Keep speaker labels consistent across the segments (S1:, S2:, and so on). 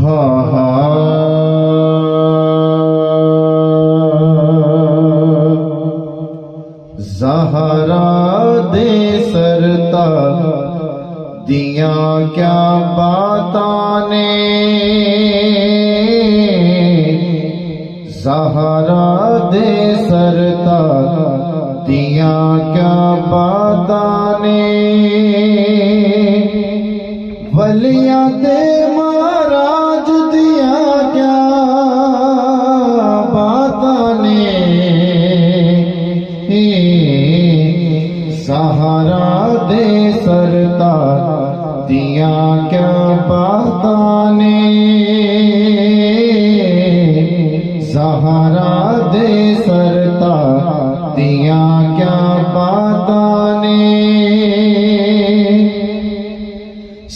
S1: हा हा ज़हरा दे सरता दिया क्या बातां ने, ज़हरा दे सरता दिया क्या बातां ने, वलिया दे महाराज दिया क्या बातां ने, ज़हरा दे सरता दिया क्या बातां ने, ज़हरा दे सरता दिया क्या बातां ने,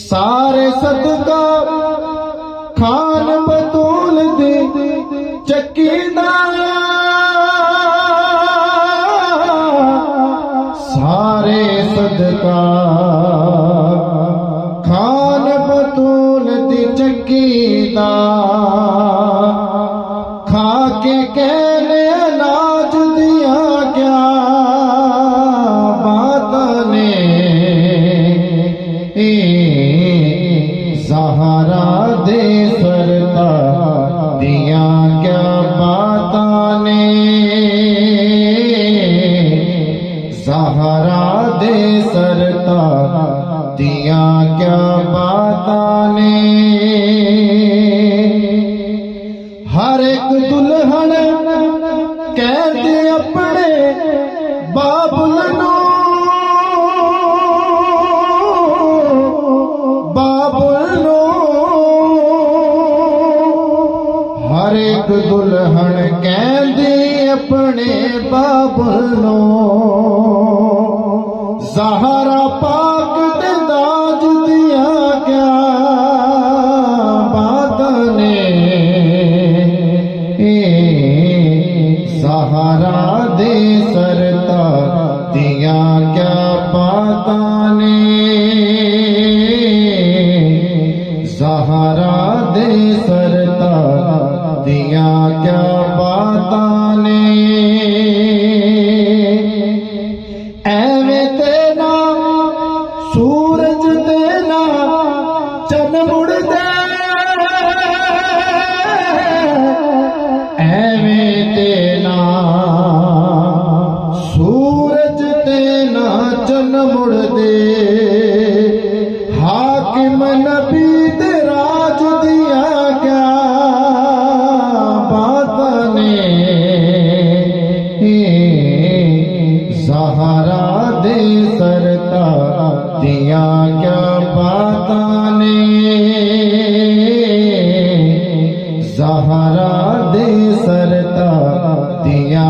S1: सारे सदका खान बतूल दे चक्कीदार, सारे सदका खान बतूल दी चक्कीदार, खा के कहने अनाज दिया क्या बातां ने, ज़हरा दे सरता दिया क्या बातां ने, ज़हरा दे सरता दिया क्या बातां ने, हर एक दुल्हन कहते अपने बाबुल नू, बाबुल नू, हर एक दुल्हन कहती अपने बाबुल नू, ज़हरा पाक दे दाज दिया क्या बातां ने, ज़हरा दे सरता दिया क्या बातां ने, ज़हरा दे सरता दिया क्या बातां ने, एवें तेना सूरज तेना चन मुड़दे, एवें तेना सूरज तेना चन मुड़दे, हाकिम नबी दे राज दिया क्या बातां ने, ज़हरा दे सरता दिया क्या बातां ने, ज़हरा दे सरता दिया